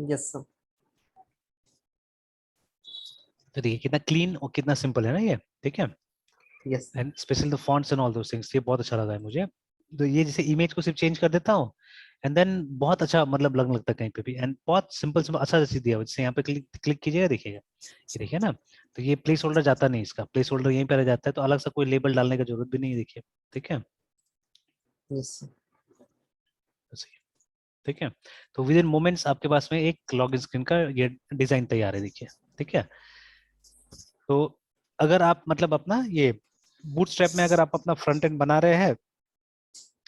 Yes sir. तो देखिए कितना क्लीन और कितना सिंपल है ना ये, ठीक है। Yes and specially the fonts and all those things, ये बहुत अच्छा लगा है मुझे। तो ये जैसे इमेज को सिर्फ चेंज कर देता हूँ एंड देन बहुत अच्छा मतलब लगने लगता है कहीं पे भी, एंड बहुत सिंपल सिंपल अच्छा जैसे दिया हुआ। जैसे यहाँ पे क्लिक क्लिक कीजिएगा, देखिएगा ये देखिए ना। तो ये प्लेस होल्डर जाता नहीं, इसका प्लेस होल्डर यहीं पे रह जाता है, तो अलग से कोई लेबल डालने की जरूरत भी नहीं है, देखिए, ठीक है। Yes sir. ऐसे ही, ठीक है। तो विद इन मोमेंट्स आपके पास में एक लॉगिन स्क्रीन का ये डिजाइन तैयार है, देखिए, ठीक है। तो अगर आप मतलब अपना ये बूटस्ट्रैप में अगर आप अपना फ्रंट एंड बना रहे हैं,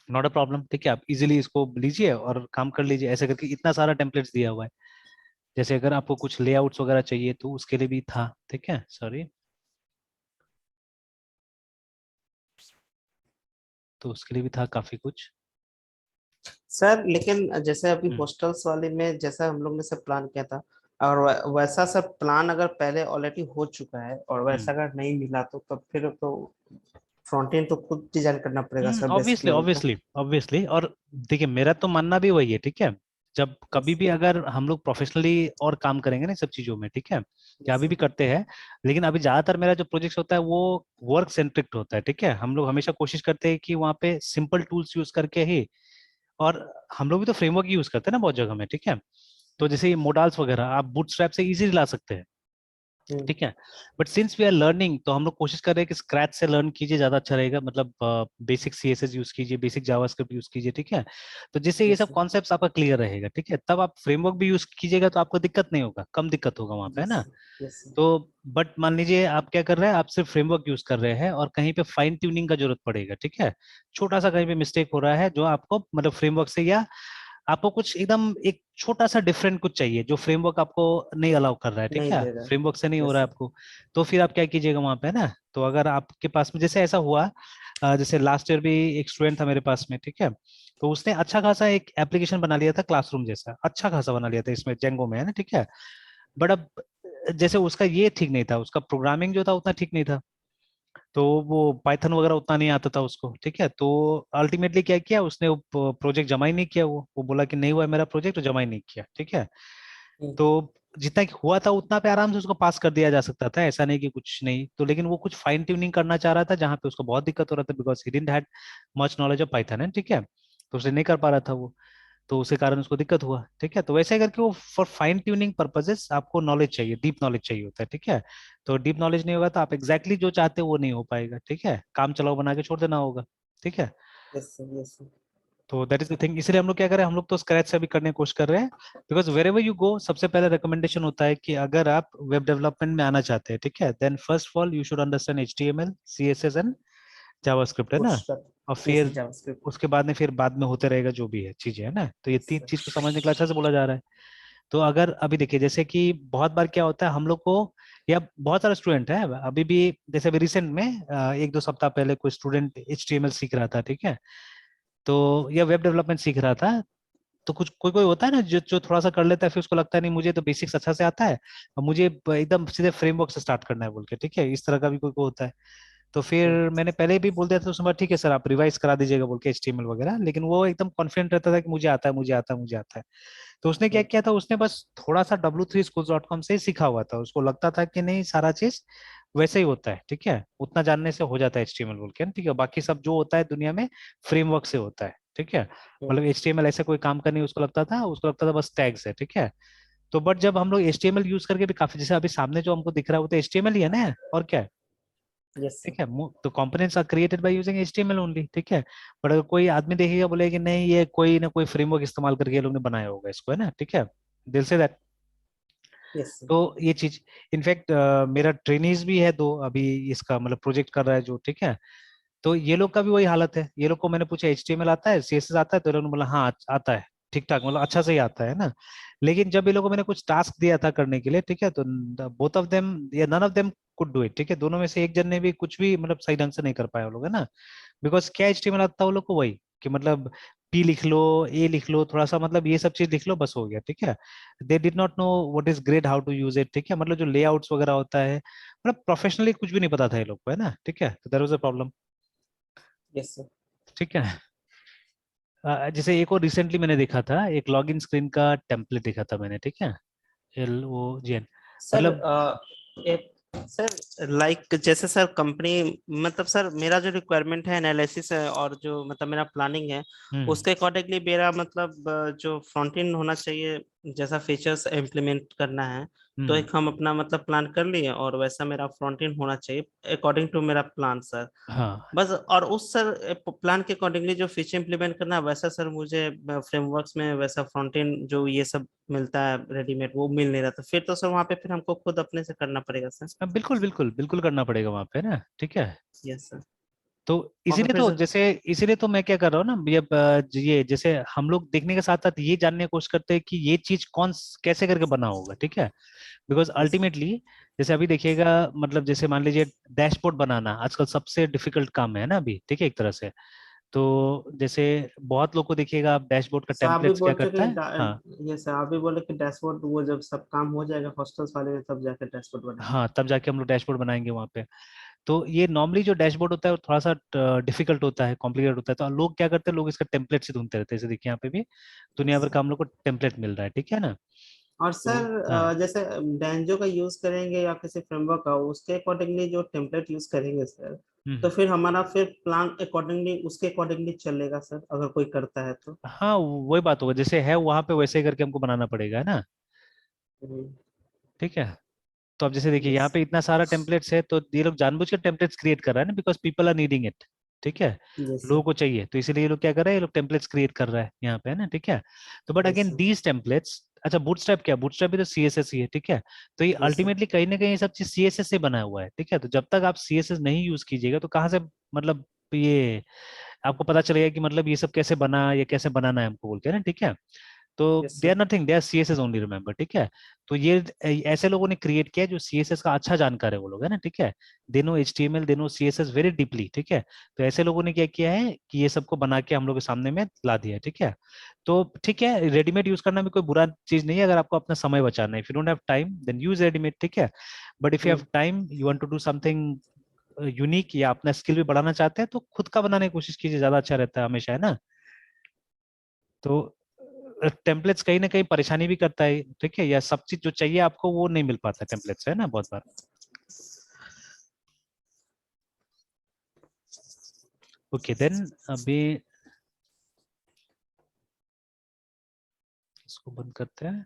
नॉट अ प्रॉब्लम, ठीक है। आप इजीली इसको लीजिए और काम कर लीजिए ऐसे करके, इतना सारा टेम्पलेट्स दिया हुआ है। जैसे अगर आपको कुछ लेआउट्स वगैरह चाहिए तो उसके लिए भी था, ठीक है, सॉरी। तो उसके लिए भी था काफी कुछ। सर लेकिन जैसे अभी हम्म हॉस्टल्स वाले में जैसा हम लोग ने सब प्लान किया था, और वैसा सब प्लान अगर पहले ऑलरेडी हो चुका है और वैसा हम्म अगर नहीं मिला तो तब फिर तो फ्रंट एंड तो खुद डिजाइन करना पड़ेगा सर, बेसिक ऑब्वियसली लेवल पे। Obviously obviously. और देखिए मेरा तो मानना भी वही है, ठीक है। जब कभी यस भी अगर हम लोग प्रोफेशनली और काम करेंगे ना इन सब चीजों में, ठीक है, या यस अभी भी करते हैं, लेकिन अभी ज्यादातर मेरा जो प्रोजेक्ट होता है वो वर्क सेंट्रिक होता है, ठीक है। हम लोग हमेशा कोशिश करते हैं कि वहाँ पे सिंपल टूल्स यूज करके ही, और हम लोग भी तो फ्रेमवर्क यूज करते हैं ना बहुत जगह में, ठीक है। तो जैसे ये मोडाल्स वगैरह आप बूटस्ट्रैप से इजीली ला सकते हैं, सर। ठीक है। But since we are learning, तो हम लोग कोशिश कर रहे हैं कि स्क्रैच से लर्न कीजिए, ज्यादा अच्छा रहेगा। मतलब बेसिक सीएसएस यूज कीजिए, बेसिक जावास्क्रिप्ट यूज कीजिए, ठीक है। तो जिससे ये यस सब सर। कॉन्सेप्ट्स आपका क्लियर रहेगा, ठीक है। तब आप फ्रेमवर्क भी यूज कीजिएगा तो आपको दिक्कत नहीं होगा, कम दिक्कत होगा वहां पे, है यस ना। सर। Yes sir. तो बट मान लीजिए आप क्या कर रहे हैं, आप सिर्फ फ्रेमवर्क यूज कर रहे हैं और कहीं पे फाइन ट्यूनिंग का जरूरत पड़ेगा, ठीक है। छोटा सा कहीं पे मिस्टेक हो रहा है जो आपको मतलब फ्रेमवर्क से, या आपको कुछ एकदम एक छोटा सा डिफरेंट कुछ चाहिए जो फ्रेमवर्क आपको नहीं अलाउ कर रहा है, ठीक नहीं है, दे रहा है। फ्रेमवर्क से नहीं हो यस रहा है सर। आपको। तो फिर आप क्या कीजिएगा वहां पे ना, तो अगर आपके पास में जैसे ऐसा हुआ, जैसे लास्ट ईयर भी एक स्टूडेंट था मेरे पास में, ठीक है। तो उसने अच्छा खासा एक एप्लीकेशन बना लिया था क्लासरूम जैसा, अच्छा खासा बना लिया था इसमें जेंगो में, है ना, ठीक है। बट अब जैसे उसका ये ठीक नहीं था, उसका प्रोग्रामिंग जो था उतना ठीक नहीं था। तो वो पाइथन वगैरह उतना नहीं आता था उसको, ठीक है। तो अल्टीमेटली क्या किया उसने, वो प्रोजेक्ट जमा ही नहीं किया, वो बोला कि नहीं हुआ है मेरा प्रोजेक्ट, तो जमा ही नहीं किया, ठीक है। हम्म। तो जितना कि हुआ था उतना पे आराम से उसको पास कर दिया जा सकता था, ऐसा नहीं कि कुछ नहीं तो। लेकिन वो कुछ फाइन ट्यूनिंग करना चाह रहा था जहाँ पे उसको बहुत दिक्कत हो रहा था, because he didn't had much knowledge of Python, है, ठीक है। तो उसे नहीं कर पा रहा था वो, तो उसी कारण उसको दिक्कत हुआ, ठीक है। तो वैसे करके वो फॉर फाइन ट्यूनिंग पर्पजेस आपको नॉलेज चाहिए, डीप नॉलेज चाहिए होता है, ठीक है। तो डीप नॉलेज नहीं होगा तो आप एग्जैक्टली जो चाहते हो वो नहीं हो पाएगा, ठीक है, काम चलाओ बना के छोड़ देना होगा, ठीक है। Yes sir. Yes sir. तो दैट इज द थिंग, इसलिए हम लोग क्या करें, हम लोग तो स्क्रैच से भी करने की कोशिश कर रहे हैं। Because wherever you go, सबसे पहले रिकमेंडेशन होता है कि अगर आप वेब डेवलपमेंट में आना चाहते हैं, ठीक है, then first of all you should understand HTML CSS and JavaScript, है ना। बूटस्ट्रैप। और यस सर, फिर जावास्क्रिप्ट। उसके बाद में फिर बाद में होते रहेगा जो भी है चीजें, है ना। तो ये यस तीन सर। चीज को समझने के लिए अच्छा से बोला जा रहा है। तो अगर अभी देखिए जैसे कि बहुत बार क्या होता है हम लोग को, या बहुत सारे स्टूडेंट है अभी भी, जैसे अभी रिसेंट में 1-2 सप्ताह पहले कोई स्टूडेंट HTML सीख रहा था, ठीक है। तो या वेब डेवलपमेंट सीख रहा था। तो कुछ कोई कोई होता है ना जो जो थोड़ा सा कर लेता है, फिर उसको लगता है नहीं मुझे तो बेसिक्स अच्छा से आता है और मुझे एकदम सीधे फ्रेमवर्क से स्टार्ट करना है बोल के, ठीक है, इस तरह का भी कोई कोई होता है। तो फिर हम्म। मैंने पहले भी बोल दिया था उसमें, ठीक है सर आप रिवाइज करा दीजिएगा बोल के HTML वगैरह, लेकिन वो एकदम कॉन्फिडेंट रहता था कि मुझे आता है मुझे आता है मुझे आता है। तो उसने क्या हम्म। किया था, उसने बस थोड़ा सा w3schools.com से ही सीखा हुआ था, उसको लगता था कि नहीं सारा चीज वैसे ही होता है, ठीक है, उतना जानने से हो जाता है HTML बोल के, ठीक है, बाकी सब जो होता है दुनिया में फ्रेमवर्क से होता है, ठीक है। हम्म। मतलब HTML ऐसे कोई काम करनी उसको लगता था, उसको लगता था बस टैग्स है, ठीक है। तो बट जब हम लोग HTML यूज करके भी काफी, जैसे अभी सामने जो हमको दिख रहा है वो तो HTML ही है ना, और क्या है, यस सर। ठीक है। तो components are created by using HTML only, ठीक है। बट अगर कोई आदमी देखेगा बोलेगा कि नहीं ये कोई ना कोई फ्रेमवर्क इस्तेमाल करके ये लोग ने बनाया होगा इसको, है ना, ठीक है, दिल से दैट। Yes sir. तो ये चीज इनफैक्ट मेरा ट्रेनीज भी है दो अभी, इसका मतलब प्रोजेक्ट कर रहा है जो, ठीक है। तो ये लोग का भी वही हालत है, ये लोग को मैंने पूछा HTML आता है CSS आता है, तो ये लोगों ने बोला हाँ आता है, ठीक ठाक मतलब अच्छा से ही आता है ना। लेकिन जब ये लोगों को मैंने कुछ टास्क दिया था करने के लिए, ठीक है, तो बोथ ऑफ देम या none of them could do it, ठीक है, दोनों में से एक जन ने भी कुछ भी मतलब सही ढंग से नहीं कर पाया वो लोग, है ना। बिकॉज क्या HTML आता था वो लोग को, वही कि मतलब P लिख लो, A लिख लो, थोड़ा सा मतलब ये सब चीज लिख लो बस हो गया, ठीक है। They did not know what is grade, how to use it, ठीक है, मतलब जो लेआउट्स वगैरह होता है, मतलब प्रोफेशनली कुछ भी नहीं पता था ये लोग को, है ना, ठीक है। तो there was a problem, yes sir. ठीक है। जैसे एक और रिसेंटली मैंने देखा था, एक लॉगिन स्क्रीन का टेम्पलेट देखा था मैंने, ठीक है, LOGN, सर मतलब एक सर लाइक जैसे सर कंपनी, मतलब सर मेरा जो रिक्वायरमेंट है एनालिसिस है और जो मतलब मेरा प्लानिंग है हम्म उसके अकॉर्डिंगली मेरा मतलब जो फ्रंट एंड होना चाहिए, जैसा फीचर्स इम्प्लीमेंट करना है, तो हम्म एक हम अपना मतलब प्लान कर लिए और वैसा मेरा फ्रंट एंड होना चाहिए अकॉर्डिंग टू मेरा प्लान सर। हाँ बस और उस सर प्लान के अकॉर्डिंगली जो फीचर इंप्लीमेंट करना है वैसा सर मुझे फ्रेमवर्क्स में वैसा फ्रंट एंड जो ये सब मिलता है रेडीमेड वो मिल नहीं रहा, तो फिर तो सर वहाँ पे फिर हमको खुद अपने से करना पड़ेगा सर। बिल्कुल बिल्कुल बिल्कुल करना पड़ेगा वहाँ पे ना, ठीक है। Yes sir. तो और इसीलिए फिर तो सर जैसे, इसीलिए तो मैं क्या कर रहा हूँ ना, ये जैसे हम लोग देखने के साथ साथ ये जानने की कोशिश करते हैं कि ये चीज कैसे करके बना होगा, ठीक है। बिकॉज यस अल्टीमेटली जैसे अभी देखिएगा, मतलब जैसे मान लीजिए डैशबोर्ड बनाना आजकल सबसे डिफिकल्ट काम है ना अभी, ठीक है, एक तरह से। तो जैसे बहुत लोग को देखिएगा, आप डैशबोर्ड का सर आप भी टेम्पलेट्स क्या बोल करता चुके है। हाँ ये सर आप भी बोले कि डैशबोर्ड वो जब सब काम हो जाएगा हॉस्टल्स वाले में तब जाकर डैशबोर्ड बनाएंगे। हाँ, तब जाके हम लोग डैशबोर्ड बनाएंगे वहाँ पे। तो ये नॉर्मली जो डैशबोर्ड होता है वो थोड़ा सा डिफिकल्ट होता है, कॉम्प्लिकेट होता है, तो लोग क्या करते हैं, लोग इसका टेम्पलेट से ढूंढते रहते हैं। जैसे देखिए यहाँ पे भी दुनिया भर यस। का हम लोग को टेम्पलेट मिल रहा है, ठीक है ना। और तो सर हाँ। जैसे डेंजो का यूज करेंगे या किसी फ्रेमवर्क का उसके अकॉर्डिंगली जो टेम्पलेट यूज करेंगे सर, तो हम्म। फिर हमारा फिर प्लान अकॉर्डिंगली उसके अकॉर्डिंगली चलेगा सर अगर कोई करता है तो। हाँ, वही बात होगा, जैसे है वहां पे वैसे ही करके हमको बनाना पड़ेगा, है ना, ठीक है। तो अब जैसे देखिए यस। यहाँ पे इतना सारा टेम्पलेट्स है, तो ये लोग जानबूझ के टेम्पलेट्स क्रिएट कर रहा है ना, because people are needing it, ठीक है। यस लोगों सर। को चाहिए, तो इसीलिए ये लोग क्या कर रहे हैं, ये लोग टेम्पलेट्स क्रिएट कर रहा है यहाँ पे, है ना, ठीक है। तो but yes again sir. These templates, अच्छा बूटस्ट्रैप क्या, बूटस्ट्रैप भी तो CSS ही है, ठीक है। तो ये यस सर। अल्टीमेटली कहीं ना कहीं ये सब चीज CSS से बना हुआ है, ठीक है। तो जब तक आप CSS नहीं यूज कीजिएगा तो कहाँ से, मतलब ये आपको पता चलेगा कि मतलब ये सब कैसे बना, या कैसे बनाना है हमको बोल के ना, ठीक है। तो yes they are sir. Nothing, they are CSS only, remember, ठीक है। तो ये ऐसे लोगों ने क्रिएट किया है जो CSS का अच्छा जानकार है, वो लोग, है ना, ठीक है। They know HTML, they know CSS very deeply, ठीक है। तो ऐसे लोगों ने क्या किया है कि ये सबको बना के हम लोग के सामने में ला दिया है, ठीक है। तो ठीक है, रेडीमेड यूज करना भी कोई बुरा चीज नहीं है, अगर आपको अपना समय बचाना है। If you don't have time then use readymade, ठीक है। But if you have time, you want to do something unique, या अपना स्किल भी बढ़ाना चाहते हैं, तो खुद का बनाने की कोशिश कीजिए, ज्यादा अच्छा रहता है हमेशा, है ना। तो टेम्पलेट्स कहीं ना कहीं परेशानी भी करता है, ठीक है, या सब चीज जो चाहिए आपको वो नहीं मिल पाता टेम्पलेट से, है ना, बहुत बार। ओके देन, अभी इसको बंद करते हैं।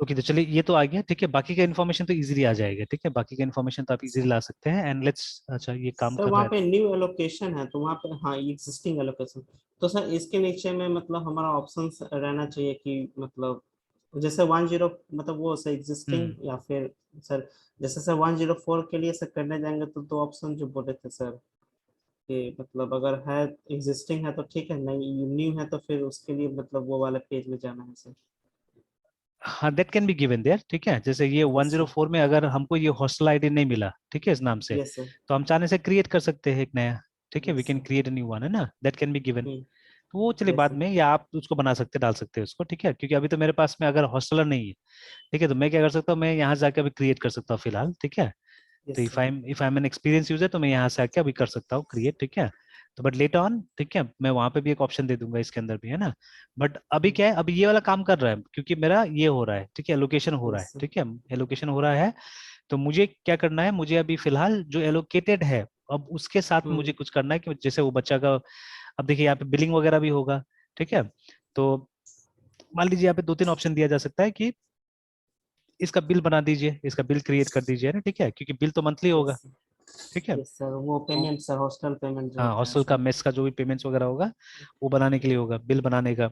ओके, तो चलिए ये तो आ गया, ठीक है। बाकी का इन्फॉर्मेशन तो इजीली आ जाएगा, ठीक है, बाकी का इन्फॉर्मेशन तो आप इजीली ला सकते हैं, एंड लेट्स, अच्छा ये काम सर कर वहाँ रहा है। पे न्यू एलोकेशन है तो वहाँ पे हाँ एग्जिस्टिंग एलोकेशन, तो सर इसके नीचे में मतलब हमारा ऑप्शन रहना चाहिए कि मतलब जैसे 10 मतलब वो सर हम्म। एग्जिस्टिंग या फिर सर जैसे सर 104 के लिए सर करने जाएंगे तो दो ऑप्शन जो बोले थे सर कि मतलब अगर है एग्जिस्टिंग है तो ठीक है, नहीं न्यू है तो फिर उसके लिए मतलब वो वाले पेज में जाना है सर। हाँ, that can be given there, ठीक है। जैसे ये यस सर। 104 में अगर हमको ये हॉस्टल आईडी नहीं मिला, ठीक है, इस नाम से, यस सर। तो हम चाहने से क्रिएट कर सकते हैं एक नया, ठीक है, we yes can sir. Create a new one, है ना, दैट कैन बी गिवन। तो वो चलिए यस बाद सर। में, या आप उसको बना सकते, डाल सकते हैं उसको, ठीक है, क्योंकि अभी तो मेरे पास में अगर हॉस्टलर नहीं है, ठीक है, तो मैं क्या कर सकता हूँ, मैं यहाँ से जाके अभी क्रिएट कर सकता हूँ फिलहाल, ठीक है। तो yes if I am an experience user, तो मैं यहाँ से आके अभी कर सकता हूँ क्रिएट, ठीक है। तो बट लेटर ऑन, ठीक है, मैं वहां पे भी एक ऑप्शन दे दूंगा इसके अंदर भी, है ना। बट अभी सर। क्या है, अभी ये वाला काम कर रहा है क्योंकि मेरा ये हो रहा है, ठीक है, एलोकेशन हो रहा यस है, सर। ठीक है, एलोकेशन हो रहा है। तो मुझे क्या करना है, मुझे अभी फिलहाल जो एलोकेटेड है, अब उसके साथ मुझे हम्म। कुछ करना है कि जैसे वो बच्चा का, अब देखिए यहाँ पे बिलिंग वगैरह भी होगा, ठीक है। तो मान लीजिए यहाँ पे दो तीन ऑप्शन दिया जा सकता है कि इसका बिल बना दीजिए, इसका बिल क्रिएट कर दीजिए ना, ठीक है, क्योंकि बिल तो मंथली होगा, यस ठीक है। यस सर वो तो पेमेंट सर हॉस्टल पेमेंट जो हाँ, होता है हॉस्टल का सर। मेस का जो भी पेमेंट्स वगैरह होगा वो बनाने के लिए होगा, बिल बनाने का।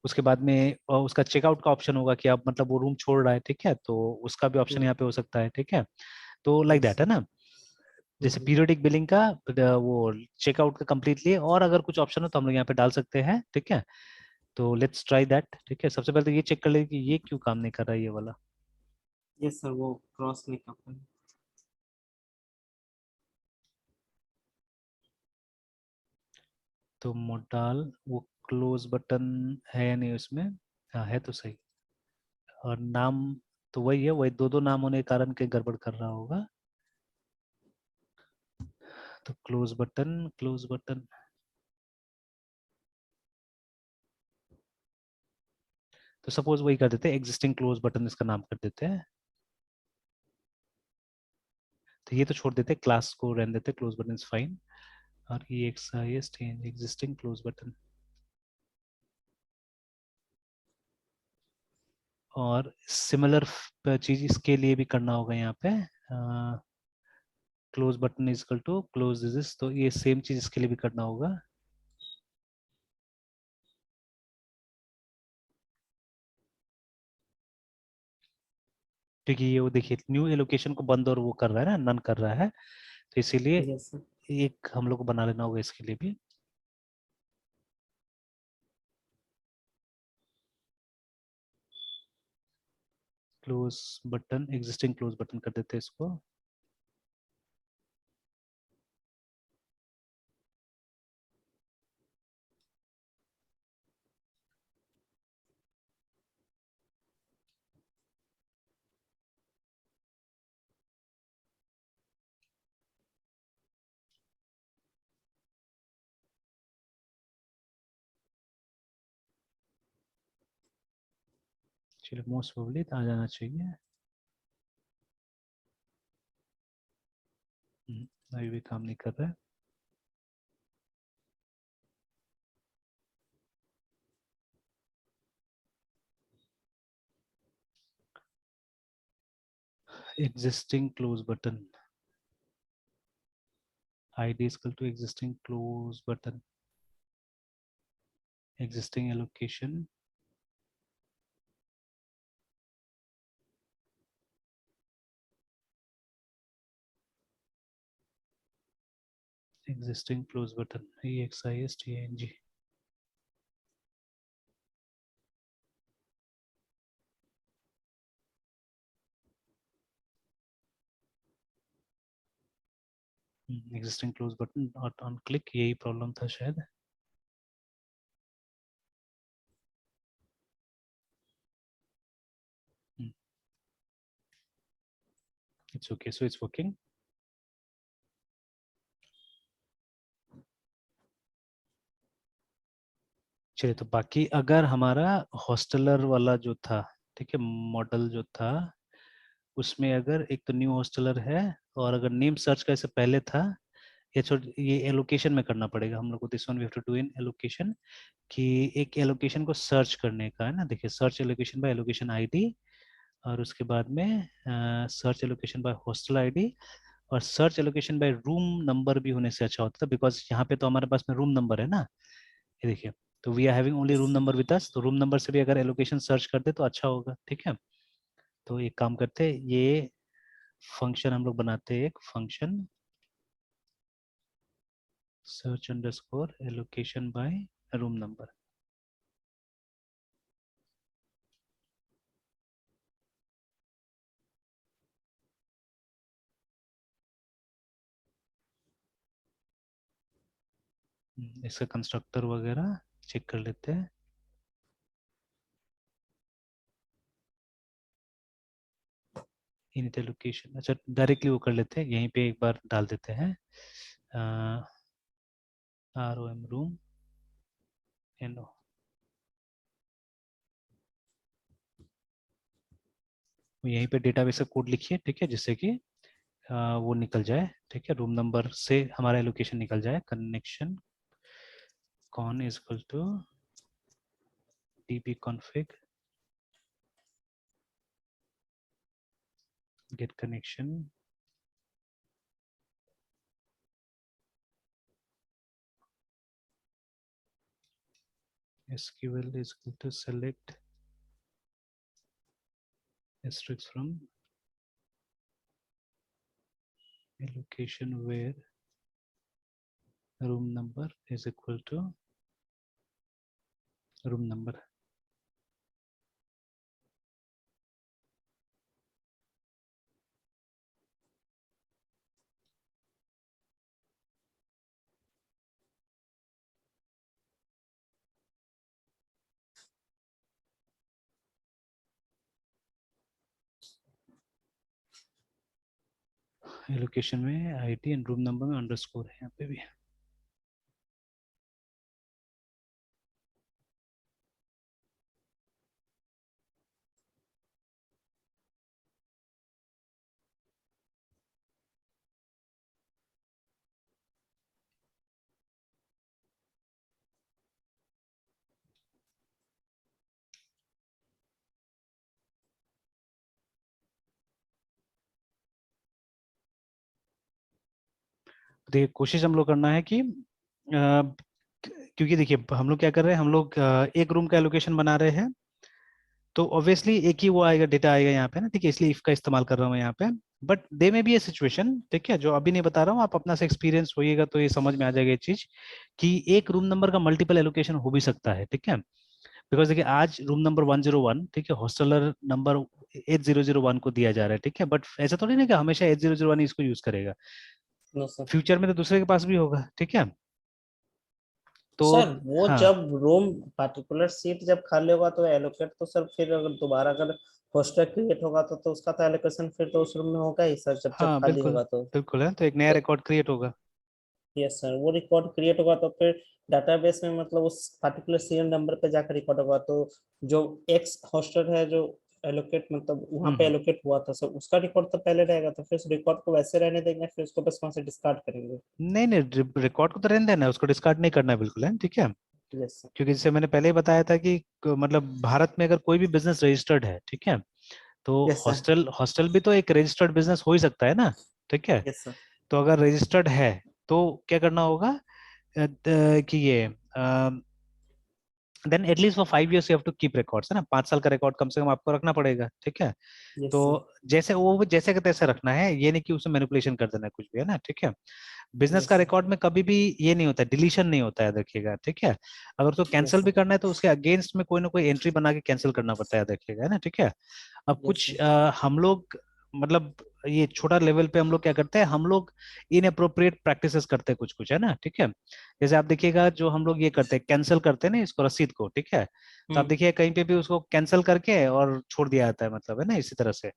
उसके बाद में उसका चेकआउट का ऑप्शन होगा कि आप मतलब वो रूम छोड़ रहा है, ठीक है, तो उसका भी ऑप्शन यहाँ पे हो सकता है, ठीक है। तो लाइक यस दैट, है सर। ना। जैसे पीरियोडिक बिलिंग का, वो चेकआउट का कंप्लीटली, और अगर कुछ ऑप्शन हो तो हम लोग यहाँ पे डाल सकते हैं, ठीक है। तो लेट्स ट्राई दैट, ठीक है। सबसे पहले तो ये चेक कर ले कि ये क्यों काम नहीं कर रहा है, ये वाला। यस सर वो क्रॉस नहीं कर पाए। तो मोडाल, वो क्लोज बटन है या नहीं उसमें, हाँ है तो सही। और नाम तो वही है, वही दो दो नाम होने के कारण के गड़बड़ कर रहा होगा। तो क्लोज बटन, क्लोज बटन, तो सपोज वही कर देते हैं, एग्जिस्टिंग क्लोज बटन इसका नाम कर देते हैं। तो ये तो छोड़ देते हैं, क्लास को रहने देते हैं, क्लोज बटन इज फाइन। और ये एग्जिस्टिंग क्लोज बटन। और सिमिलर चीज इसके लिए भी करना होगा यहाँ पे, close button is equal to close this, तो ये सेम चीज इसके लिए भी करना होगा। क्योंकि ये वो देखिए न्यू एलोकेशन को बंद और वो कर रहा है ना, नन कर रहा है, तो इसीलिए यस सर। एक हम लोग को बना लेना होगा इसके लिए भी। Close button, existing close button कर देते हैं इसको। चलिए मोस्ट प्रोबेबली आ जाना चाहिए। अभी भी काम नहीं कर रहा है। Existing close button, id is equal to existing close button, existing allocation, existing close button, exist. Existing close button not on click, यही प्रॉब्लम था शायद। It's okay, so it's working. चलिए, तो बाकी अगर हमारा हॉस्टलर वाला जो था, ठीक है, मॉडल जो था, उसमें अगर एक तो न्यू हॉस्टलर है, और अगर नेम सर्च का इससे पहले था, ये एलोकेशन में करना पड़ेगा हम लोग को, this one we have to do in allocation, कि एक एलोकेशन को सर्च करने का है ना। देखिए, search allocation by allocation ID, और उसके बाद में search allocation by hostel ID, और search allocation by room number भी होने से अच्छा होता था, बिकॉज यहाँ पे तो हमारे पास में रूम नंबर है ना, ये देखिए, तो we are having only room number with us, तो रूम नंबर से भी अगर एलोकेशन सर्च कर दे तो अच्छा होगा, ठीक है। तो एक काम करते हैं, ये फंक्शन हम लोग बनाते हैं, एक function search underscore allocation by room number. इसका कंस्ट्रक्टर वगैरह चेक कर लेते हैं। इनिट एलोकेशन, अच्छा डायरेक्टली वो कर लेते हैं, यहीं पे एक बार डाल देते हैं, ROM रूम NO। यहीं पे डेटाबेस का कोड लिखिए, ठीक है, जिससे कि वो निकल जाए, ठीक है, रूम नंबर से हमारा एलोकेशन निकल जाए। Connection con is equal to db config get connection, SQL is equal to select asterisk from a location where room number is equal to room number। Allocation में आईडी एंड रूम नंबर में underscore है यहाँ पे भी। देखिए कोशिश हम लोग करना है कि क्योंकि देखिए हम लोग क्या कर रहे हैं, हम लोग एक रूम का एलोकेशन बना रहे हैं, तो ऑब्वियसली एक ही वो आएगा, डेटा आएगा यहाँ पे ना, ठीक है, इसलिए इफ का इस्तेमाल कर रहा हूँ यहाँ पे। बट दे में भी ये सिचुएशन, ठीक है, जो अभी नहीं बता रहा हूँ, आप अपना से एक्सपीरियंस होइएगा तो ये समझ में आ जाएगा ये चीज, कि एक रूम नंबर का मल्टीपल एलोकेशन हो भी सकता है, ठीक है। बिकॉज देखिए आज रूम नंबर 101, ठीक है, हॉस्टलर नंबर 8001 को दिया जा रहा है, ठीक है, बट ऐसा थोड़ी ना कि हमेशा 8001 ही इसको यूज करेगा, नो सर। फ्यूचर में तो दूसरे के पास भी होगा, ठीक है। तो सर वो हाँ, जब रूम पार्टिकुलर सीट जब खाली होगा तो एलोकेट तो सर, फिर अगर दोबारा अगर पोस्टर क्रिएट होगा तो उसका तो एलोकेशन फिर तो उस रूम में होगा ही सर, जब जब हाँ खाली बिल्कुल, होगा तो। बिल्कुल है, तो एक नया तो रिकॉर्ड क्रिएट होगा। यस सर, वो रिकॉर्ड क्रिएट होगा तो फिर डाटाबेस में मतलब उस पर्टिकुलर सीरियल नंबर पे जाकर रिकॉर्ड होगा, तो जो एक्स हॉस्टल है जो एलोकेट मतलब वहां पे हम्म। एलोकेट हुआ था सर, उसका रिकॉर्ड तो पहले रहेगा, तो फिर उस रिकॉर्ड को वैसे रहने देंगे, फिर उसको बस वहां से डिस्कार्ड करेंगे। नहीं नहीं, रिकॉर्ड को तो रहने देना है, उसको डिस्कार्ड नहीं करना है, बिल्कुल है, ठीक है। Yes sir. क्योंकि जैसे मैंने पहले ही बताया था कि मतलब भारत में अगर कोई भी बिजनेस रजिस्टर्ड है, ठीक है, तो यस सर। हॉस्टल हॉस्टल भी तो एक रजिस्टर्ड बिजनेस हो ही सकता है ना, ठीक है। Yes sir. तो अगर रजिस्टर्ड है तो क्या करना होगा, कि ये then at least for 5 years you have to keep records, है ना, 5 साल का रिकॉर्ड कम से कम आपको रखना पड़ेगा, ठीक है। तो यस सर। जैसे वो जैसे का तैसे रखना है, ये नहीं कि उसमें मैनिपुलेशन कर देना है कुछ भी, है ना, ठीक है। बिजनेस का यस रिकॉर्ड में कभी भी ये नहीं होता है, डिलीशन नहीं होता है, देखिएगा, ठीक है। अगर उसको कैंसिल सर। भी करना है तो उसके अगेंस्ट में कोई ना कोई एंट्री बना के कैंसिल करना पड़ता है, देखिएगा, है ना, ठीक है। अब यस कुछ सर। हम लोग मतलब ये छोटा लेवल पे हम लोग क्या करते हैं, हम लोग इन अप्रोप्रिएट प्रैक्टिसेस करते हैं कुछ कुछ, है ना, ठीक है। जैसे आप देखिएगा जो हम लोग ये करते हैं, कैंसिल करते हैं ना इसको, रसीद को, ठीक है, तो आप हम्म। देखिए कहीं पे भी उसको कैंसिल करके और छोड़ दिया जाता है, मतलब, है ना, इसी तरह से।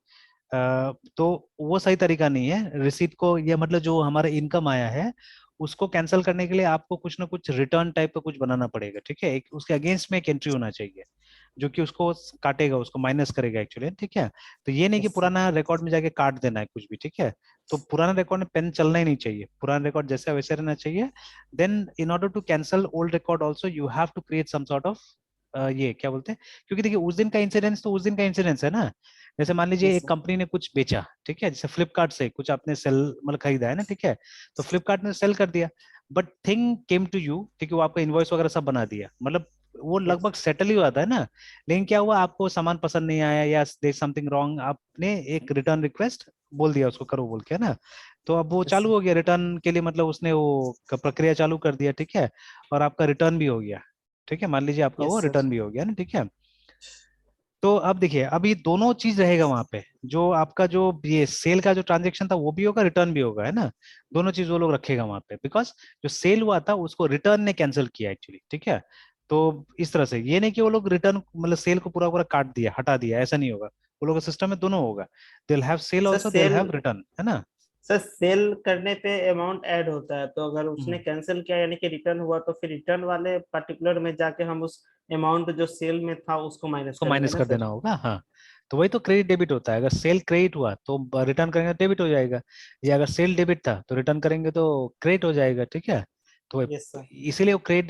तो वो सही तरीका नहीं है रिसीट को, ये मतलब जो हमारा इनकम आया है उसको कैंसिल करने के लिए आपको कुछ ना कुछ रिटर्न टाइप का कुछ बनाना पड़ेगा, ठीक है, एक उसके अगेंस्ट में एक एंट्री होना चाहिए जो कि उसको काटेगा, उसको माइनस करेगा एक्चुअली, ठीक है। तो ये नहीं कि यस सर। पुराना रिकॉर्ड में जाके काट देना है कुछ भी, ठीक है। तो पुराना रिकॉर्ड में पेन चलना ही नहीं चाहिए, पुराना रिकॉर्ड जैसे वैसे रहना चाहिए। Then in order to cancel old record also you have to create some sort of ये क्या बोलते हैं, क्योंकि देखिए उस दिन का इंसिडेंस तो उस दिन का इंसिडेंस है ना। जैसे मान लीजिए यस एक सर। कंपनी ने कुछ बेचा, ठीक है, जैसे फ्लिपकार्ट से कुछ आपने सेल मतलब खरीदा है ना, ठीक है, तो फ्लिपकार्ट ने सेल कर दिया, but thing came to you, ठीक है, वो आपका इनवॉइस वगैरह सब बना दिया, मतलब वो यस। लगभग सेटल ही हुआ था ना। लेकिन क्या हुआ, आपको सामान पसंद नहीं आया या देर समथिंग रॉन्ग, आपने एक रिटर्न रिक्वेस्ट बोल दिया उसको करो बोल के ना, तो अब वो यस चालू सर। हो गया रिटर्न के लिए, मतलब उसने वो प्रक्रिया चालू कर दिया, ठीक है, और आपका रिटर्न भी हो गया, ठीक है, मान लीजिए आपका वो यस सर। रिटर्न भी हो गया ना, ठीक है। तो अब देखिए अब ये दोनों चीज रहेगा वहां पे, जो आपका जो ये सेल का जो ट्रांजेक्शन था वो भी होगा, रिटर्न भी होगा, है ना, दोनों चीज वो लोग रखेगा वहां पे, बिकॉज जो सेल हुआ था उसको रिटर्न ने कैंसिल किया एक्चुअली, ठीक है। तो इस तरह से ये नहीं कि वो लोग रिटर्न मतलब सेल को पूरा पूरा काट दिया, हटा दिया, ऐसा नहीं होगा, वो लोग का सिस्टम में दोनों होगा, they will have sell sir also, they will sell, have return, है ना। सर सेल करने पे अमाउंट ऐड होता है, तो अगर उसने हम्म, कैंसिल किया यानी कि रिटर्न हुआ, तो फिर रिटर्न वाले पर्टिकुलर में जाके हम उस अमाउंट जो सेल में था उसको माइनस उसको करेंगे माइनस ना कर सर। देना होगा, हाँ। तो वही तो क्रेडिट डेबिट होता है, अगर सेल क्रेडिट हुआ तो रिटर्न करेंगे तो डेबिट हो जाएगा, या अगर सेल डेबिट था तो रिटर्न करेंगे तो क्रेडिट हो जाएगा, ठीक है। तो यस सर। इसीलिए वो क्रेडिट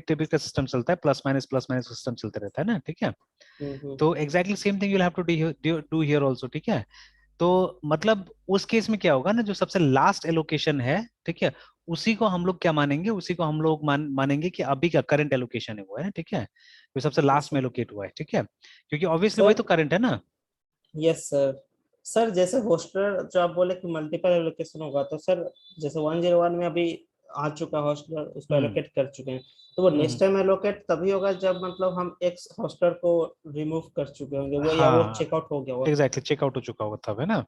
डेबिट का सिस्टम चलता है, प्लस माइनस सिस्टम चलता रहता है ना, ठीक है। तो exactly same thing you have to do here also, ठीक है। तो मतलब उस केस में क्या होगा ना, जो सबसे लास्ट एलोकेशन है, ठीक है, उसी को हम लोग क्या मानेंगे, उसी को हम लोग मानेंगे कि अभी का करंट एलोकेशन है वो, है ना, ठीक है, जो सबसे यस लास्ट में सर। एलोकेट हुआ है, ठीक है, क्योंकि ऑब्वियसली वही सर। तो करंट है ना। Yes sir. सर जैसे हॉस्टल जो आप बोले कि मल्टीपल एलोकेशन होगा, तो सर जैसे 101 में अभी आ चुका हॉस्टल, उसको हम्म एलोकेट कर चुके हैं, तो वो हम्म। नेक्स्ट टाइम एलोकेट तभी होगा जब मतलब हम एक्स हॉस्टल को रिमूव कर चुके होंगे वो, या वो हाँ चेकआउट हो गया होगा। एग्जैक्टली, चेकआउट हो चुका होगा तब, है ना।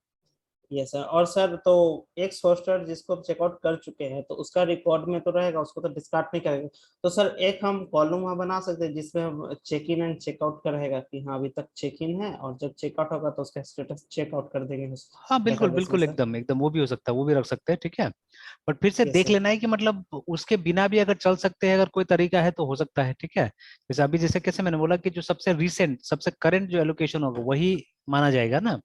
Yes sir. और सर तो एक्स हॉस्टल जिसको हम चेकआउट कर चुके हैं तो उसका रिकॉर्ड में तो रहेगा, उसको तो डिस्कार्ड नहीं करेंगे, तो सर एक हम कॉलम वहाँ बना सकते हैं जिसमें हम चेक इन एंड चेकआउट का रहेगा कि हाँ अभी तक चेक इन है, और जब चेकआउट होगा तो उसका स्टेटस चेकआउट कर देंगे उस हाँ बिल्कुल डेटाबेस में बिल्कुल, सर। एकदम एकदम वो भी हो सकता है, वो भी रख सकते हैं, ठीक है। बट फिर से यस देख सर। लेना है कि मतलब उसके बिना भी अगर चल सकते हैं, अगर कोई तरीका है तो हो सकता है, ठीक है। जैसे अभी जैसे कैसे मैंने बोला कि जो सबसे रिसेंट सबसे करंट जो एलोकेशन होगा वही माना जाएगा ना,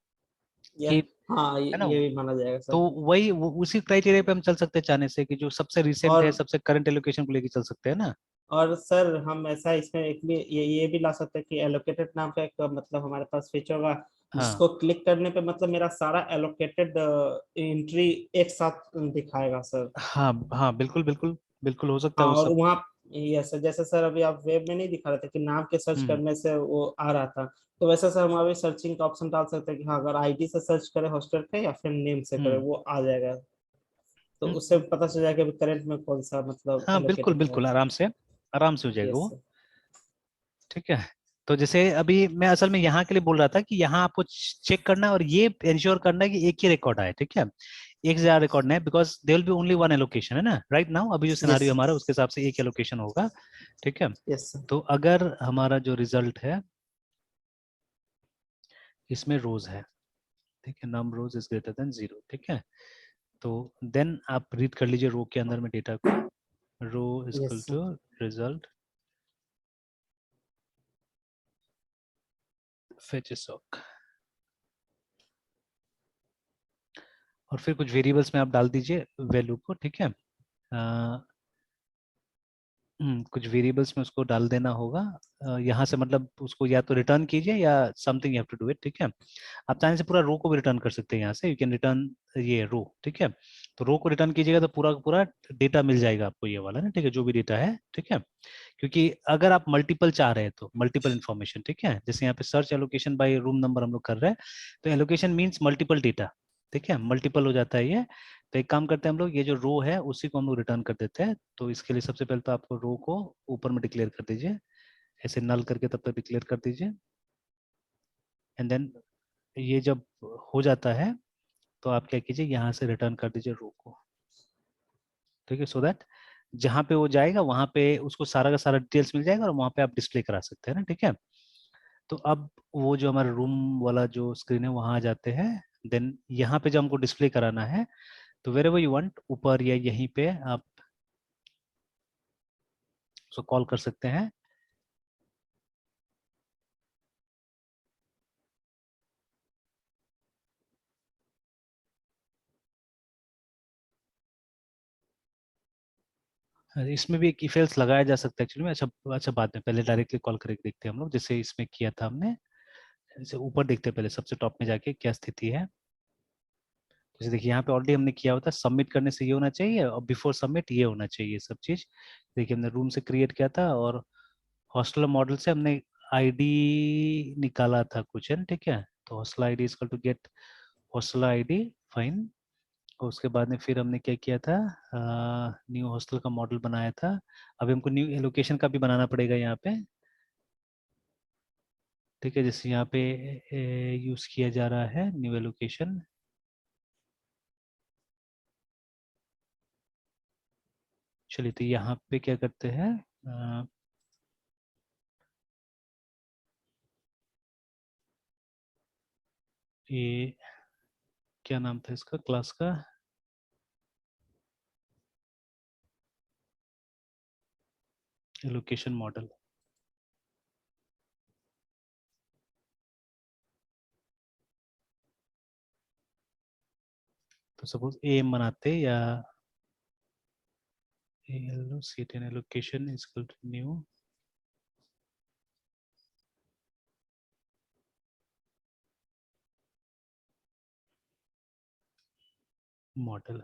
या कि, हाँ, है ना। ये भी माना जाएगा तो सर। वही उसी क्राइटेरिया पे हम चल सकते हैं चाहने से, कि जो सबसे रिसेंट है और सबसे करंट एलोकेशन को लेके चल सकते हैं ना। और सर हम ऐसा इसमें एक भी ये भी ला सकते हैं कि एलोकेटेड नाम का एक मतलब हमारे पास फीचर होगा, हाँ जिसको क्लिक करने पे मतलब मेरा सारा एलोकेटेड एंट्री एक साथ दिखाएगा सर। हाँ हाँ, बिल्कुल बिल्कुल बिल्कुल हो सकता हाँ है वो और सब। वहाँ यस सर, जैसे सर अभी आप वेब में नहीं दिखा रहे थे कि नाम के सर्च हम्म करने से वो आ रहा था, तो वैसे सर हम अभी सर्चिंग का ऑप्शन डाल सकते हैं कि हाँ अगर आईडी से सर्च करें हॉस्टल पे या फिर नेम से करें हम्म वो आ जाएगा, तो हम्म, उससे पता चल जाएगा कि करंट में कौन सा मतलब हाँ बिल्कुल एलोकेटेड है। बिल्कुल, आराम से हो जाएगा यस वो। सर। ठीक है। तो जैसे अभी मैं असल में यहाँ के लिए बोल रहा था कि यहाँ आपको चेक करना है और ये इंश्योर करना है कि एक ही रिकॉर्ड आए, ठीक है, एक से ज्यादा रिकॉर्ड नहीं, because they will be only one allocation, है ना, राइट नाउ अभी जो यस सिनारियो हमारा उसके हिसाब से एक एलोकेशन होगा। ठीक है। Yes sir. तो अगर हमारा जो रिजल्ट है इसमें रोज है, ठीक है, नम रोज इज ग्रेटर देन 0, ठीक है, तो देन आप रीड कर लीजिए रो के अंदर में डेटा को, row is yes equal sir. To result fetches sock, और फिर कुछ वेरिएबल्स में आप डाल दीजिए वैल्यू को, ठीक है। कुछ वेरिएबल्स में उसको डाल देना होगा, यहाँ से मतलब उसको या तो रिटर्न कीजिए या something you have to do it, ठीक है। आप चाहने से पूरा रो को भी रिटर्न कर सकते हैं, यहाँ से यू कैन रिटर्न ये रो, ठीक है। तो रो को रिटर्न कीजिएगा तो पूरा का पूरा डेटा मिल जाएगा आपको, ये वाला ना, ठीक है, जो भी डेटा है, ठीक है। क्योंकि अगर आप मल्टीपल चाह रहे हैं तो मल्टीपल इन्फॉर्मेशन, ठीक है, जैसे यहाँ पे search allocation by room number हम लोग कर रहे हैं, तो एलोकेशन मीन्स मल्टीपल डेटा, ठीक है, मल्टीपल हो जाता है ये। तो एक काम करते हैं हम लोग, ये जो रो है उसी को हम लोग रिटर्न कर देते हैं। तो इसके लिए सबसे पहले तो आपको रो को ऊपर में डिक्लेयर कर दीजिए, ऐसे नल करके तब तक डिक्लेयर कर दीजिए, एंड देन ये जब हो जाता है तो आप क्या कीजिए, यहाँ से रिटर्न कर दीजिए रो को, ठीक है, सो दैट जहाँ पे वो जाएगा वहां पे उसको सारा का सारा डिटेल्स मिल जाएगा और वहां पे आप डिस्प्ले करा सकते हैं ना, ठीक है। तो अब वो जो हमारा रूम वाला जो स्क्रीन है वहां आ जाते हैं, देन यहाँ पे जब हमको डिस्प्ले कराना है तो वेर एवर यू वांट, ऊपर या यहीं पे आप उसको कॉल कर सकते हैं। इसमें भी एक if else लगाया जा सकता है एक्चुअली में, अच्छा अच्छा, बाद में, पहले डायरेक्टली कॉल करके देखते हैं हम लोग, जैसे इसमें किया था हमने। जैसे ऊपर देखते हैं पहले सबसे टॉप में जाके क्या स्थिति है। जैसे देखिए यहाँ पे ऑलरेडी हमने किया होता है, सबमिट करने से ये होना चाहिए और बिफोर सबमिट ये होना चाहिए सब चीज। देखिए हमने रूम से क्रिएट किया था और हॉस्टल मॉडल से हमने आईडी निकाला था कुछ, है ना, ठीक है। तो hostel ID equal to get hostel ID, fine. और उसके बाद में फिर हमने क्या किया था, न्यू हॉस्टल का मॉडल बनाया था। अभी हमको न्यू एलोकेशन का भी बनाना पड़ेगा यहाँ पे, ठीक है, जैसे यहाँ पे यूज किया जा रहा है न्यू एलोकेशन। चलिए तो यहाँ पे क्या करते हैं, ये क्या नाम था इसका क्लास का, एलोकेशन मॉडल। तो सपोज एम बनाते या सीट एन allocation is equal to new model.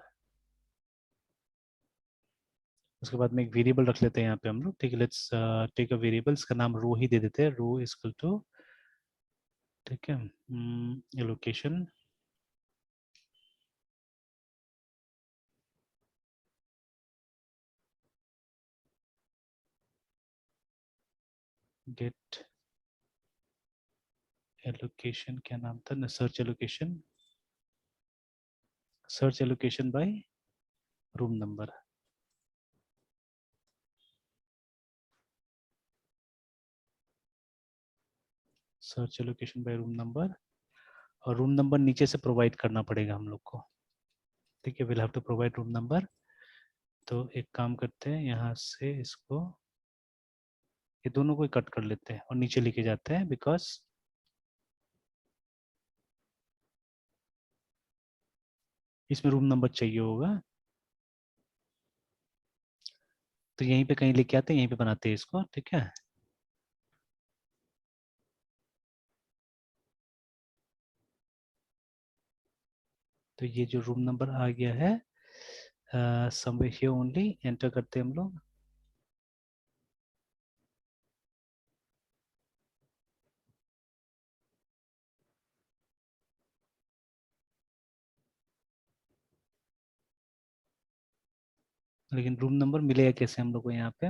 उसके बाद में एक वेरिएबल रख लेते हैं यहाँ पे हम लोग, ठीक है, लेट्स टेक अ वेरिएबल, इसका नाम रो ही दे देते हैं, रो इज इक्वल टू, ठीक है, एलोकेशन, गेट एलोकेशन, क्या नाम था ना, search allocation, search allocation by room number, search allocation by room number. और रूम नंबर नीचे से प्रोवाइड करना पड़ेगा हम लोग को, ठीक है, will have to provide room number. तो एक काम करते हैं, यहाँ से इसको, ये दोनों को कट कर लेते हैं और नीचे लेके जाते हैं, बिकॉज इसमें रूम नंबर चाहिए होगा। तो यहीं पे कहीं लेके आते हैं, यहीं पे बनाते हैं इसको, ठीक है। तो ये जो रूम नंबर आ गया है समवेयर हियर ओनली, एंटर करते हैं हम लोग। लेकिन रूम नंबर मिलेगा कैसे हम लोग को यहाँ पे?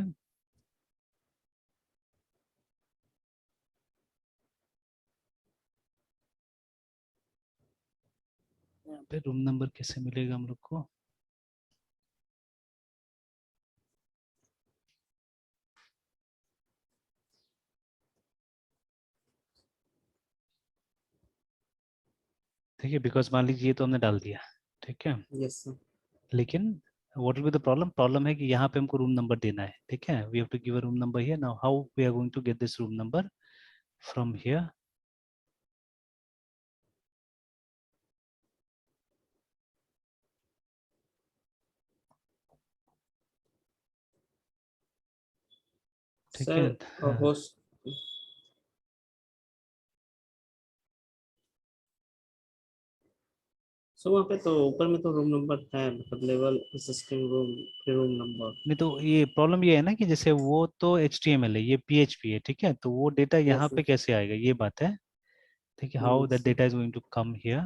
यहाँ पे रूम नंबर कैसे मिलेगा हम लोग को? ठीक है, बिकॉज मान लीजिए ये तो हमने डाल दिया, ठीक है। Yes sir. लेकिन what will be the problem? Problem है कि यहाँ पे हमको रूम नंबर देना है, ठीक है। We have to give a room number here. Now how we are going to get this room number from here? ठीक है। सर होस्ट, सो वहाँ पे तो ऊपर में तो रूम नंबर है, मतलब level assisting room, room number. नहीं तो ये प्रॉब्लम ये है ना कि जैसे वो तो HTML है, ये PHP है, ठीक है। तो वो डेटा यहाँ यस पे सर। कैसे आएगा, ये बात है, ठीक है। How that yes data is going to come here?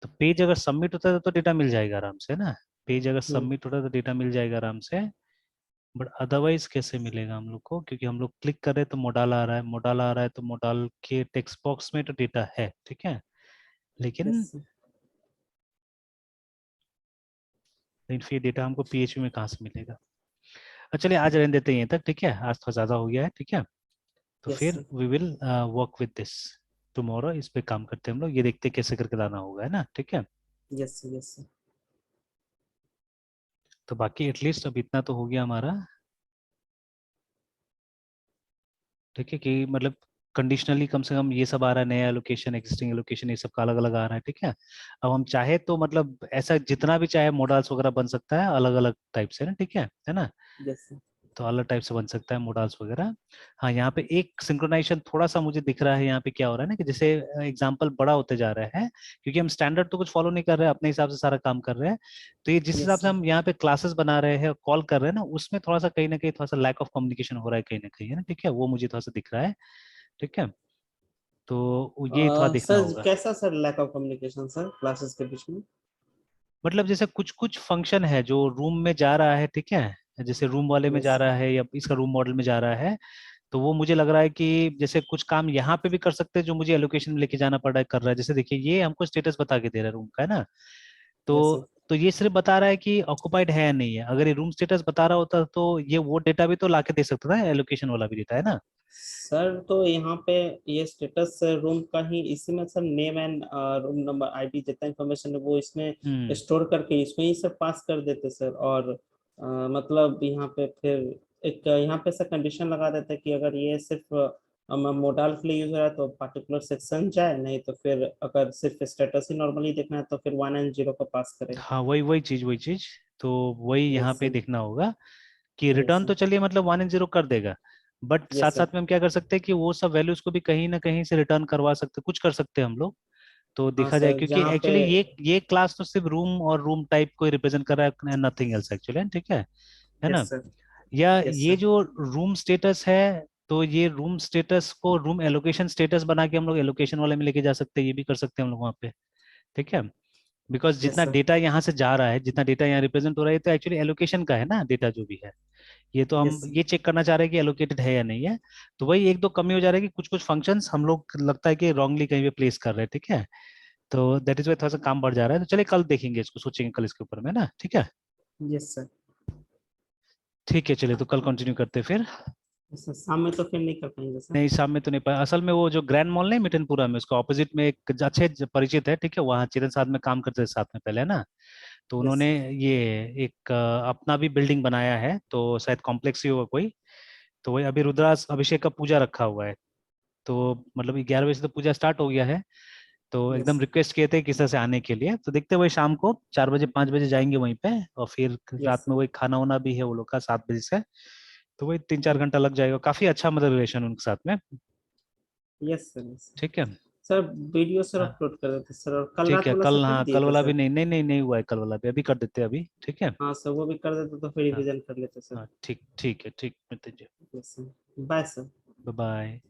तो पेज अगर सबमिट होता है तो डेटा मिल जाएगा आराम से ना। पेज अगर सबमिट होता है तो डेटा मिल जाएगा आराम से। बट अदरवाइज कैसे मिलेगा हम लोग को? क्योंकि हम लोग क्लिक कर रहे हैं तो मोडाल आ रहा है, मोडाल आ रहा है तो मोडाल के टेक्स्ट बॉक्स में तो डेटा है, ठीक है। यस लेकिन सर। लेकिन फिर डेटा हमको PHP में कहाँ से मिलेगा? चलिए आज रहने देते हैं यहीं तक, ठीक है। आज थोड़ा ज़्यादा हो गया है, ठीक है। तो यस फिर sir. We will work with this tomorrow. इस पे काम करते हैं हम लोग, ये देखते हैं कैसे करके लाना होगा, है ना, ठीक है। Yes sir. Yes sir. तो बाकी एटलीस्ट अब इतना तो हो गया हमारा, ठीक है। कि मतलब कंडीशनली कम से कम ये सब आ रहा है, नया एलोकेशन, एग्जिस्टिंग एलोकेशन, ये सब का अलग अलग आ रहा है, ठीक है। अब हम चाहे तो मतलब ऐसा जितना भी चाहे मॉडल्स वगैरह बन सकता है अलग अलग टाइप से ना, ठीक है ना। Yes sir. तो अलग टाइप से बन सकता है मॉडल्स वगैरह। हाँ, यहाँ पे एक सिंक्रोनाइजेशन थोड़ा सा मुझे दिख रहा है। यहाँ पे क्या हो रहा है ना कि जैसे एग्जाम्पल बड़ा होते जा रहा है, क्योंकि हम स्टैंडर्ड तो कुछ फॉलो नहीं कर रहे हैं, अपने हिसाब से सारा काम कर रहे हैं। तो ये जिस हिसाब यस से सर। हम यहाँ पे क्लासेस बना रहे हैं, कॉल कर रहे हैं ना, उसमें थोड़ा सा कहीं ना कहीं थोड़ा सा लैक ऑफ कम्युनिकेशन हो रहा है कहीं ना कहीं, है ना, ठीक है। वो मुझे थोड़ा सा दिख रहा है, ठीक है। तो ये थोड़ा देखना सर होगा। कैसा sir lack of communication sir classes के बीच में? मतलब जैसे कुछ कुछ फंक्शन है जो रूम में जा रहा है, ठीक है। जैसे रूम वाले में जा यस। रहा है या इसका रूम मॉडल में जा रहा है, तो वो मुझे लग रहा है कि जैसे कुछ काम यहाँ पे भी कर सकते हैं जो मुझे एलोकेशन में लेके जाना पड़ रहा है, कर रहा है। जैसे देखिए ये हमको स्टेटस बता के दे रहा है रूम का, है ना। Yes sir. तो ये सिर्फ बता रहा है कि ऑक्युपाइड है या नहीं है। अगर ये रूम स्टेटस बता रहा होता तो ये वो डेटा भी तो लाके दे सकता था, एलोकेशन वाला भी डेटा, है ना। सर तो यहाँ पे ये स्टेटस रूम का ही इसी में sir name and room number ID जितना इन्फॉर्मेशन है वो इसमें हम्म। स्टोर करके इसमें ही सब पास कर देते सर। और मतलब यहाँ पे फिर एक यहाँ पे सर कंडीशन लगा देते हैं कि अगर ये सिर्फ मोडाल के लिए यूज हो रहा है तो पर्टिकुलर सेक्शन जाए, नहीं तो फिर अगर सिर्फ स्टेटस ही नॉर्मली देखना है तो फिर 1 एंड 0 का पास करे। हाँ, वही चीज। तो वही यहाँ यस पे सर। देखना होगा कि यस रिटर्न सर। तो चलिए मतलब 1 एंड 0 कर देगा। बट साथ यस सर। साथ में हम क्या कर सकते हैं कि वो सब वैल्यूज को भी कहीं ना कहीं से रिटर्न करवा सकते हैं, कुछ कर सकते हैं हम लोग। तो हाँ देखा जाए, सर क्योंकि जहाँ पे। एक्चुअली ये क्लास तो सिर्फ रूम और रूम टाइप को रिप्रेजेंट कर रहा है, नथिंग एल्स एक्चुअली, ठीक है यस ना। सर। या यस ये सर। जो रूम स्टेटस है, तो ये रूम स्टेटस को रूम एलोकेशन स्टेटस बना के हम लोग एलोकेशन वाले में लेके जा सकते हैं, ये भी कर सकते हैं हम लोग वहाँ पे, ठीक है। बिकॉज यस जितना सर। डेटा यहाँ से जा रहा है, जितना डेटा यहाँ रिप्रेजेंट हो रहा है, ये तो एक्चुअली एलोकेशन का है ना डेटा जो भी है। ये तो हम यस ये चेक करना चाह रहे हैं कि एलोकेटेड है या नहीं है। तो वही एक दो कमी हो जा रहा है कि कुछ कुछ फंक्शंस हम लोग लगता है कि रॉन्गली कहीं पे प्लेस कर रहे हैं, ठीक है। तो दैट इज वाई थोड़ा सा काम बढ़ जा रहा है। तो चलिए कल देखेंगे इसको, सोचेंगे कल इसके ऊपर में ना, ठीक है। Yes sir. ठीक है, चलिए तो कल कंटिन्यू करते हैं फिर। सर शाम में तो फिर नहीं कर पाएंगे सर। नहीं, शाम में तो नहीं पाया। असल में वो जो ग्रैंड मॉल नहीं मिठनपुरा में, उसका ऑपोजिट में एक अच्छे परिचित है, ठीक है। वहाँ चिरन साथ में काम करते थे साथ में पहले, है ना। तो यस उन्होंने सर। ये एक अपना भी बिल्डिंग बनाया है, तो शायद कॉम्प्लेक्स ही होगा कोई। तो वही अभी रुद्रास अभिषेक का पूजा रखा हुआ है। तो मतलब 11 बजे से तो पूजा स्टार्ट हो गया है। तो Yes. एकदम रिक्वेस्ट किए थे किसी तरह से आने के लिए, तो देखते हैं वही शाम को 4 बजे 5 बजे जाएंगे वहीं पे, और फिर रात Yes, में sir. वही खाना वाना भी है वो लोग का 7 बजे से, तो वही 3-4 घंटा लग जाएगा। काफी अच्छा मतलब रिलेशन उनके साथ में। Yes, sir. Yes, sir. ठीक है। सर वीडियो सर हाँ अपलोड कर देते सर, और कल ठीक रात है, वाला कल, सर कर हाँ दिए कल थे वाला भी सर। नहीं हुआ है, कल वाला भी अभी कर देते हैं अभी, ठीक है। हाँ सर, वो भी कर देते तो फिर हाँ रिवीजन कर लेते सर। हाँ ठीक ठीक है, ठीक Mrityunjay. Yes sir. Bye sir. Bye bye.